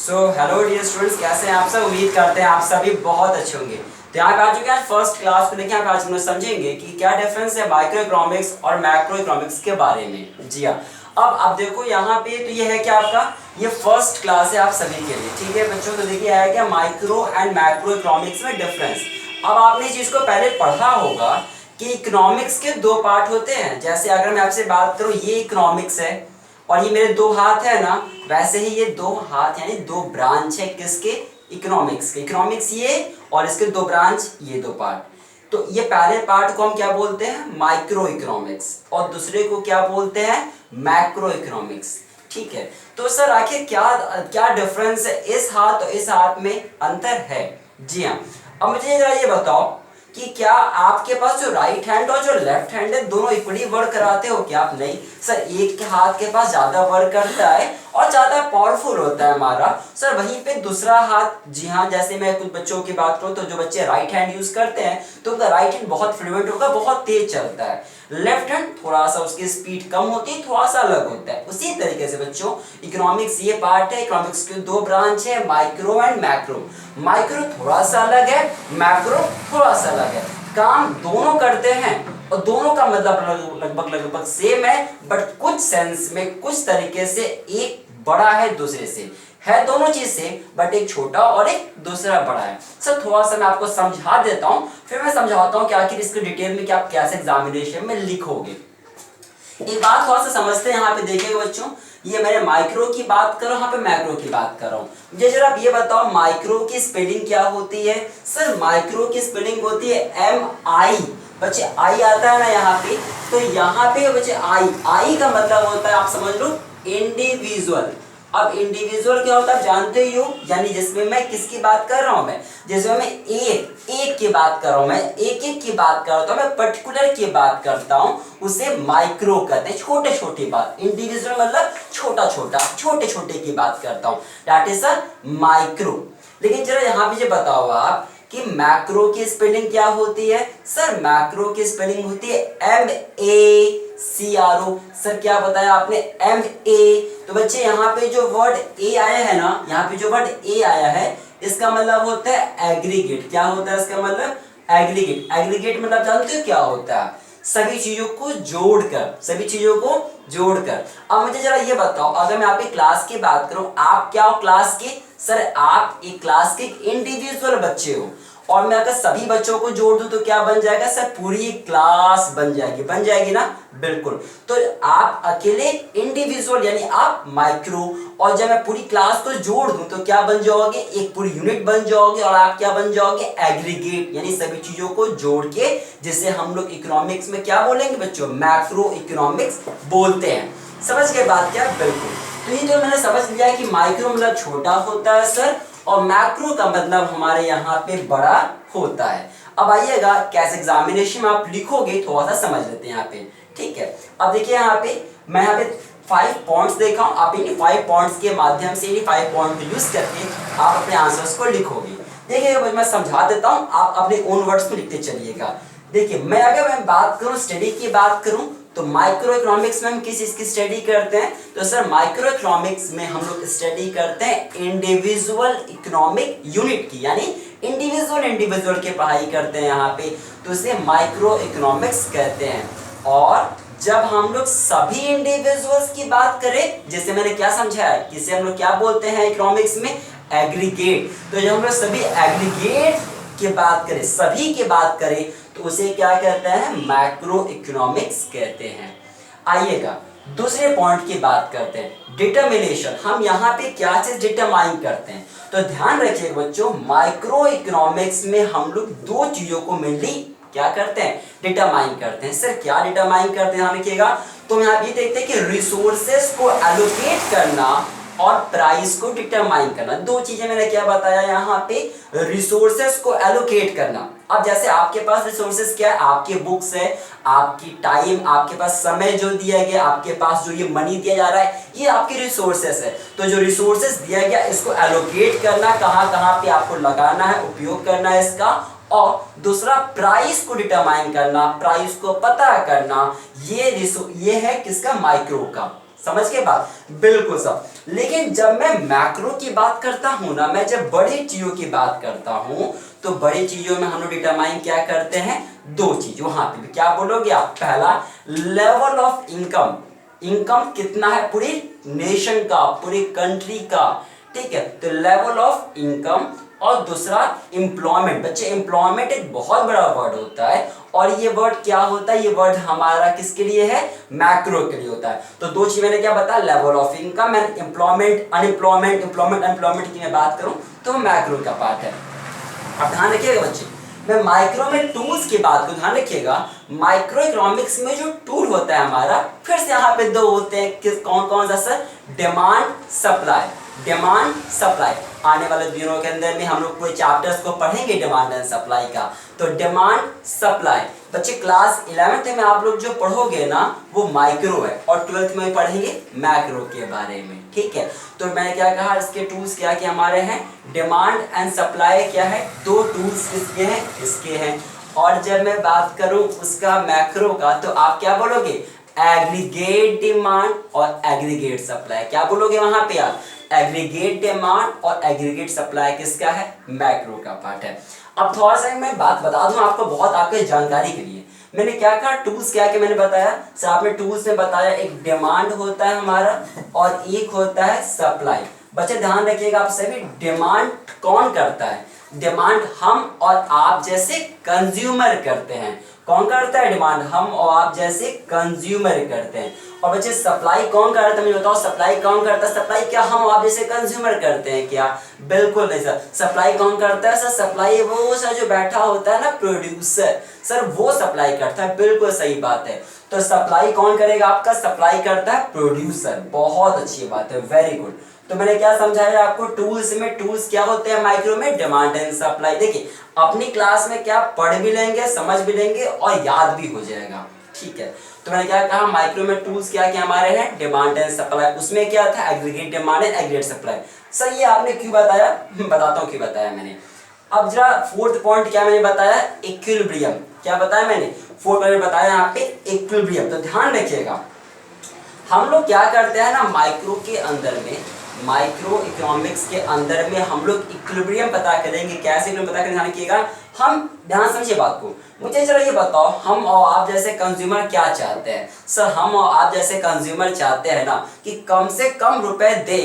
So hello dear students, कैसे हैं आप सब। उम्मीद करते हैं आप सभी बहुत अच्छे होंगे। तो यहाँ पे आ चुके हैं फर्स्ट क्लास को लेकर। यहाँ पे आज हम लोग समझेंगे कि क्या डिफरेंस है माइक्रो इकोनॉमिक्स और मैक्रो इकोनॉमिक्स के बारे में। जी हाँ, अब देखो यहाँ पे तो ये है कि आपका ये फर्स्ट क्लास है आप सभी के लिए। ठीक है बच्चों, तो देखिए है क्या माइक्रो एंड मैक्रो इकोनॉमिक्स में डिफरेंस। अब आपने इस चीज को पहले पढ़ा होगा कि इकोनॉमिक्स के दो पार्ट होते हैं। जैसे अगर मैं आपसे बात करूँ, ये इकोनॉमिक्स है और ये मेरे दो हाथ है ना, वैसे ही ये दो हाथ यानी दो ब्रांच है किसके, इकोनॉमिक्स के। इकोनॉमिक्स ये और इसके दो ब्रांच, ये दो पार्ट। तो ये पहले पार्ट को हम क्या बोलते हैं, माइक्रो इकोनॉमिक्स, और दूसरे को क्या बोलते हैं, मैक्रो इकोनॉमिक्स। ठीक है, तो सर आखिर क्या क्या डिफरेंस है, इस हाथ और इस हाथ में अंतर है। जी हाँ, अब मुझे जरा ये बताओ कि क्या आपके पास जो राइट हैंड और जो लेफ्ट हैंड है दोनों इक्वली वर्क कराते हो क्या आप। नहीं सर, एक के हाथ के पास ज्यादा वर्क करता है और ज्यादा पावरफुल होता है हमारा सर। वहीं पे दूसरा हाथ, जी हाँ, जैसे मैं कुछ बच्चों की बात करूं तो जो बच्चे राइट हैंड यूज करते हैं तो उनका राइट हैंड बहुत फ्लुएंट होगा, बहुत तेज चलता है। लेफ्ट हैंड थोड़ा सा उसकी स्पीड कम होती है, थोड़ा सा अलग होता है। उसी तरीके से बच्चों इकोनॉमिक्स ये पार्ट है। इकोनॉमिक्स के दो ब्रांच है, माइक्रो एंड मैक्रो। माइक्रो थोड़ा सा अलग है, मैक्रो थोड़ा सा अलग है। काम दोनों करते हैं और दोनों का मतलब लगभग सेम है, बट कुछ सेंस में, कुछ तरीके से एक बड़ा है दूसरे से। है दोनों चीज से, बट एक छोटा और एक दूसरा बड़ा है। सर थोड़ा सा मैं आपको समझा देता हूं, फिर मैं समझाता हूं कि आखिर इसके डिटेल में कि आप कैसे एग्जामिनेशन में लिखोगे। एक बात थोड़ा सा समझते हैं। यहाँ पे देखिएगा बच्चों, ये मैंने माइक्रो की बात कर रहा हूँ, यहाँ पे मैक्रो की बात कर रहा हूँ। मुझे जरा आप ये बताओ माइक्रो की स्पेलिंग क्या होती है। सर माइक्रो की स्पेलिंग होती है MI। बच्चे आई आता है ना यहाँ पे, तो यहाँ पे बच्चे आई का मतलब होता है, आप समझ लो, इंडिविजुअल। अब इंडिविजुअल क्या होता है आप जानते ही हो, यानी जिसमें मैं किसकी बात कर रहा हूं, मैं जिसमें मैं एक की बात कर रहा हूं, मैं एक की बात करता हूं, मैं पर्टिकुलर की बात करता हूं, उसे माइक्रो कहते हैं। छोटे छोटे बात, इंडिविजुअल मतलब छोटा छोटा, छोटे छोटे की बात करता हूं, दैट इज अ माइक्रो। लेकिन जरा यहाँ पे बताओ आप कि मैक्रो की स्पेलिंग क्या होती है। सर मैक्रो की स्पेलिंग होती है MACRO। सर क्या बताया आपने, MA। तो बच्चे यहाँ पे जो वर्ड ए आया है ना, यहाँ पे जो वर्ड ए आया है, इसका मतलब होता है एग्रीगेट। क्या होता है इसका मतलब, एग्रीगेट। एग्रीगेट मतलब जानते हो क्या होता है, सभी चीजों को जोड़कर, सभी चीजों को जोड़कर। अब मुझे जरा ये बताओ, अगर मैं आपकी क्लास की बात करूं, आप क्या हो क्लास के, सर आप एक क्लास के इंडिविजुअल बच्चे हो, और मैं अगर सभी बच्चों को जोड़ दूं तो क्या बन जाएगा, सर पूरी क्लास बन जाएगी। बन जाएगी ना, बिल्कुल। तो आप अकेले इंडिविजुअल यानी आप माइक्रो, और जब मैं पूरी क्लास को जोड़ दूं तो क्या बन जाओगे, एक पूरी यूनिट बन जाओगे, और आप क्या बन जाओगे, एग्रीगेट, यानी सभी चीजों को जोड़ के, जिसे हम लोग इकोनॉमिक्स में क्या बोलेंगे बच्चों, मैक्रो इकोनॉमिक्स बोलते हैं। समझ गए बात क्या, बिल्कुल। तो ये तो मैंने समझ लिया कि माइक्रो मतलब छोटा होता है सर, और मैक्रो का मतलब हमारे यहाँ पे बड़ा होता है। अब आइएगा कैसे एग्जामिनेशन में आप लिखोगे, थोड़ा सा समझ लेते हैं यहाँ पे। ठीक है, अब देखिए यहाँ पे मैं यहाँ पे 5 पॉइंट्स देखा हूँ, आप इन 5 पॉइंट्स के माध्यम से, इन 5 पॉइंट को यूज करके आप अपने आंसर्स को लिखोगे। देखिए मैं समझा देता हूँ, आप अपने ओन वर्ड्स में लिखते चलिएगा। देखिए मैं अगर मैं बात करूँ, स्टडी की बात करूँ, तो माइक्रो इकोनॉमिक्स में हम किस चीज की स्टडी करते हैं, तो सर माइक्रो इकोनॉमिक्स में हम लोग स्टडी करते हैं इंडिविजुअल इकोनॉमिक यूनिट की, यानी इंडिविजुअल के पढ़ाई करते हैं यहाँ पे, तो इसे माइक्रो इकोनॉमिक्स कहते हैं। और जब हम लोग सभी इंडिविजुअल्स की बात करें, जैसे मैंने क्या समझाया, किसे हम लोग क्या बोलते हैं इकोनॉमिक्स में, एग्रीगेट। तो जब हम लोग सभी एग्रीगेट की बात करें, सभी की बात करें, तो उसे क्या कहते हैं, मैक्रो इकोनॉमिक्स कहते हैं। आइएगा दूसरे पॉइंट की बात करते हैं, डिटरमिनेशन। हम यहाँ पे क्या चीज डिटरमाइन करते हैं, तो ध्यान रखिएगा बच्चों, माइक्रो इकोनॉमिक्स में हम लोग दो चीजों को मेनली क्या करते हैं, डिटरमाइन करते हैं। सर क्या डिटरमाइन करते हैं, ध्यान रखिएगा। तो यहाँ ये देखते हैं कि रिसोर्सेस को एलोकेट करना और प्राइस को डिटरमाइन करना, दो चीजें मैंने क्या बताया यहाँ पे, रिसोर्सेस को एलोकेट करना। अब जैसे आपके पास रिसोर्सेस क्या है, आपके बुक्स है, आपकी टाइम, आपके पास समय जो दिया गया, आपके पास जो ये मनी दिया जा रहा है, ये आपके रिसोर्सेस है। तो जो रिसोर्सेस दिया गया इसको एलोकेट करना, कहाँ कहाँ पे आपको लगाना है, उपयोग करना है इसका। और दूसरा प्राइस को डिटरमाइन करना, प्राइस को पता करना, ये है किसका, माइक्रो का। समझ के बात, बिल्कुल सब। लेकिन जब मैं मैक्रो की बात करता हूं ना, मैं जब बड़ी चीजों की बात करता हूं, तो बड़ी चीजों में हम लोग डिटरमाइन क्या करते हैं, दो चीज। वहां पे भी क्या बोलोगे आप, पहला लेवल ऑफ इनकम, इनकम कितना है पूरी नेशन का, पूरी कंट्री का, ठीक है, तो लेवल ऑफ इनकम। और दूसरा एम्प्लॉयमेंट। बच्चे एम्प्लॉयमेंट एक बहुत बड़ा वर्ड होता है, और ये वर्ड क्या होता है, ये वर्ड हमारा किसके लिए है, मैक्रो के लिए होता है। तो दो चीज मैंने क्या बताया, level of income and employment, unemployment, employment unemployment की मैं बात करूं तो मैक्रो का पार्ट है। अब ध्यान रखिएगा बच्चे, मैं माइक्रो में टूल्स की बात को ध्यान रखिएगा, माइक्रो इकोनॉमिक्स में जो टूल होता है हमारा, फिर से यहाँ पे दो होते हैं, किस कौन कौन सा sir, demand supply, demand supply. आने वाले दिनों के अंदर में हम लोग कोई चैप्टर्स को पढ़ेंगे डिमांड एंड सप्लाई का। तो डिमांड सप्लाई बच्चे क्लास 11th में आप लोग जो पढ़ोगे ना वो माइक्रो है, और 12th में पढ़ेंगे मैक्रो के बारे में, ठीक है। तो मैंने क्या कहा, इसके टूल्स क्या क्या हमारे हैं, डिमांड एंड सप्लाई क्या है, दो टूल्स किसके हैं, इसके हैं। और जब मैं बात करूं उसका मैक्रो का, तो आप क्या बोलोगे, एग्रीगेट डिमांड और एग्रीगेट सप्लाई। क्या बोलोगे वहां पे आप, एग्रीगेट डिमांड और एग्रीगेट सप्लाई किसका है, मैक्रो का पार्ट है। अब थोड़ा सा मैं बात बता दूं आपको, बहुत आपके जानकारी के लिए, मैंने क्या कहा, टूल्स क्या क्या मैंने बताया सर, आपने टूल्स में बताया एक डिमांड होता है हमारा और एक होता है सप्लाई। बच्चे ध्यान रखिएगा आप सभी, डिमांड कौन करता है, डिमांड हम और आप जैसे कंज्यूमर करते हैं। कौन करता है डिमांड, हम और आप जैसे कंज्यूमर करते हैं। और बच्चे सप्लाई कौन करता है, मुझे बताओ सप्लाई कौन करता है, सप्लाई क्या हम और आप जैसे कंज्यूमर करते हैं क्या, बिल्कुल नहीं सर। सप्लाई कौन करता है सर, सप्लाई वो सर जो बैठा होता है ना प्रोड्यूसर, सर वो सप्लाई करता है, बिल्कुल सही बात है। तो सप्लाई कौन करेगा आपका, सप्लाई करता है प्रोड्यूसर, बहुत अच्छी बात है, वेरी गुड। तो मैंने क्या समझाया आपको, टूल्स में, टूल्स क्या होते हैं माइक्रो में, डिमांड एंड सप्लाई। देखिए अपनी क्लास में क्या पढ़ भी लेंगे, समझ भी लेंगे और याद भी हो जाएगा, ठीक है। तो मैंने क्या कहा, माइक्रो में टूल्स क्या क्या हमारे हैं, डिमांड एंड सप्लाई। उसमें क्या था, aggregate demand and aggregate supply. Sir ये आपने क्यों बताया, बताता हूँ क्यों बताया मैंने। अब जरा फोर्थ पॉइंट क्या मैंने बताया, इक्विलिब्रियम। क्या बताया मैंने, फोर्थ पॉइंट बताया यहाँ पे इक्विलिब्रियम। तो ध्यान रखिएगा, हम लोग क्या करते हैं ना माइक्रो के अंदर में, माइक्रो इकोनॉमिक्स के अंदर में हम लोग इक्विलिब्रियम पता करेंगे। कैसे इक्विलिब्रियम पता करेंगे, ध्यान रखिएगा। हम ध्यान समझिए बात को, मुझे जरा ये बताओ, हम और आप जैसे कंज्यूमर क्या चाहते हैं सर, हम और आप जैसे कंज्यूमर चाहते हैं ना कि कम से कम रुपए दे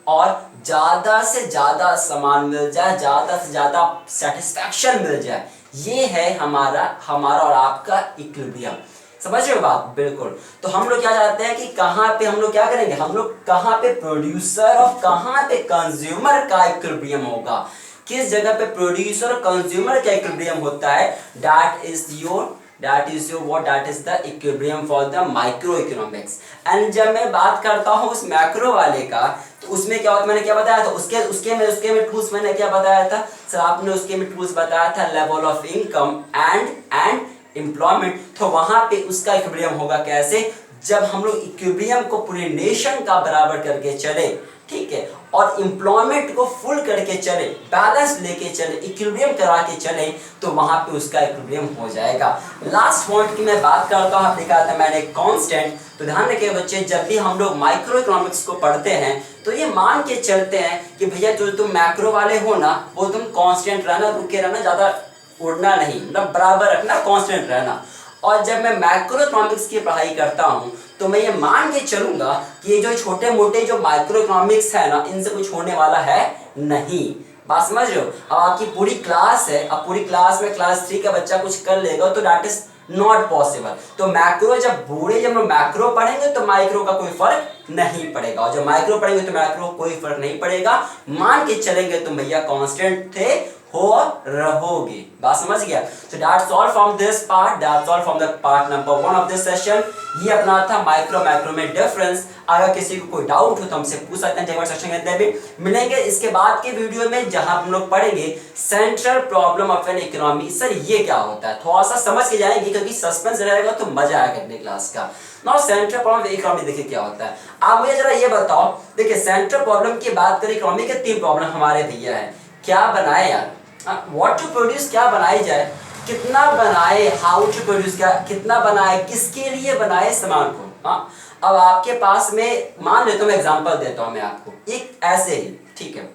और ज्यादा से ज्यादा सामान मिल जाए, ज्यादा से ज्यादा सेटिस्फैक्शन मिल जाए। ये है हमारा और आपका इक्विलिब्रियम। समझ रहे हो बात, बिल्कुल। तो हम लोग क्या चाहते हैं कि कहाँ पे हम लोग क्या करेंगे, हम लोग कहाँ पे प्रोड्यूसर और कहाँ पे कंज्यूमर का इक्विलिब्रियम होगा, किस जगह पे प्रोड्यूसर और कंज्यूमर का इक्विलिब्रियम होता है, that is your what that is the equilibrium for the microeconomics। And जब मैं बात करता हूँ उस मैक्रो वाले का, तो उसमें क्या होता, मैंने क्या बताया था, उसके में टूल्स मैंने क्या बताया था सर, आपने उसके में टूल्स बताया था level of income and employment. तो वहां पे उसका इक्विलिब्रियम होगा कैसे, जब हम लोग इक्विलिब्रियम को पूरे नेशन का बराबर करके चले, ठीक है, और एम्प्लॉयमेंट को फुल करके चले, बैलेंस लेके चले, इक्विलिब्रियम करा के चले, तो वहां पे उसका इक्विलिब्रियम हो जाएगा। लास्ट पॉइंट की मैं बात करता हूं, लिखा था मैंने कांस्टेंट। तो ध्यान रखिए बच्चे, जब भी हम लोग माइक्रो इकोनॉमिक्स को पढ़ते हैं तो ये मान के चलते हैं कि भैया जो तुम मैक्रो वाले हो ना, वो तुम कांस्टेंट रहना, रुके रहना, ज्यादा उड़ना नहीं, मतलब बराबर रखना, कांस्टेंट रहना। और जब मैं मैक्रो इकोनॉमिक्स की पढ़ाई करता हूं तो मैं ये मान के चलूंगा कि ये जो छोटे मोटे जो माइक्रो इकोनॉमिक्स है ना, इनसे कुछ होने वाला है नहीं। बात समझ रहे हो। अब आपकी पूरी क्लास है, अब पूरी क्लास में क्लास 3 का बच्चा कुछ कर लेगा तो दैट इज नॉट पॉसिबल। तो मैक्रो जब हम मैक्रो पढ़ेंगे तो माइक्रो का कोई फर्क नहीं पड़ेगा, और जब माइक्रो पढ़ेंगे तो मैक्रो कोई फर्क नहीं पड़ेगा। मान के चलेंगे तुम भैया कांस्टेंट थे, हो रहोगे। बात समझ गया। So that's all from this part, that's all from the part number 1 of this session। ये अपना था माइक्रो में डिफरेंस। अगर किसी को कोई डाउट हो तो हमसे पूछ सकते हैं, सेक्शन के अंदर भी मिलेंगे। इसके बाद के वीडियो में जहां हम लोग पढ़ेंगे central problem of an economy. Sir ये क्या होता है, थोड़ा सा समझ के जाएंगे क्योंकि सस्पेंस रहेगा तो मजा आएगा अपने क्लास का। Now central problem of economy देखिए क्या होता है। आप मुझे जरा ये बताओ, देखिए सेंट्रल प्रॉब्लम की बात करें, इकोनॉमी के 3 प्रॉब्लम हमारे दिया है। क्या बनाए यार, व्हाट टू प्रोड्यूस, क्या बनाई जाए, कितना बनाए, हाउ टू प्रोड्यूस, क्या कितना बनाए, किसके लिए बनाए सामान को। हाँ अब आपके पास में मान लेता हूँ, मैं एग्जांपल देता हूँ मैं आपको, एक ऐसे ही, ठीक है,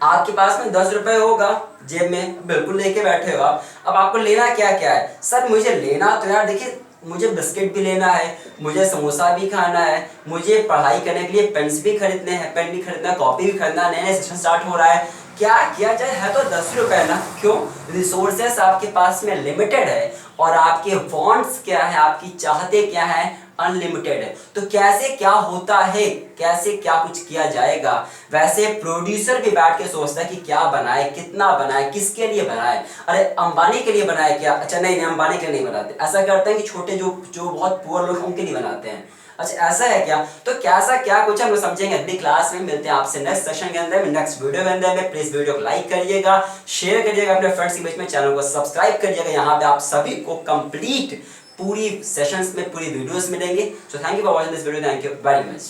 आपके पास में 10 रुपए होगा जेब में, बिल्कुल लेके बैठे हो आप। अब आपको लेना क्या क्या है? सर मुझे लेना तो यार देखिए, मुझे बिस्किट भी लेना है, मुझे समोसा भी खाना है, मुझे पढ़ाई करने के लिए पेन्स भी खरीदने हैं, पेन भी खरीदना, कॉपी भी खरीदना, नया सेशन स्टार्ट हो रहा है, क्या किया जाए? है तो 10 रुपए ना, क्यों? रिसोर्सेस आपके पास में लिमिटेड है और आपके वांट्स क्या है, आपकी चाहते क्या है, अनलिमिटेड है। तो कैसे क्या होता है, कैसे क्या कुछ किया जाएगा? वैसे प्रोड्यूसर भी बैठ के सोचता है कि क्या बनाए, कितना बनाए, किसके लिए बनाए। अरे अंबानी के लिए बनाए क्या? अच्छा नहीं नहीं, अंबानी के लिए नहीं बनाते, ऐसा करते हैं कि छोटे जो जो बहुत पुअर लोग उनके लिए बनाते हैं। अच्छा ऐसा है क्या? तो कैसा क्या कुछ हम लोग समझेंगे अगली क्लास में। मिलते हैं आपसे नेक्स्ट सेशन के अंदर में, नेक्स्ट वीडियो के अंदर में। प्लीज वीडियो को लाइक करिएगा, शेयर करिएगा अपने फ्रेंड्स के बीच में, चैनल को सब्सक्राइब करिएगा। यहाँ पे आप सभी को कंप्लीट पूरी सेशंस में पूरी वीडियोस मिलेंगे। So thank you for watching this video, thank you very much.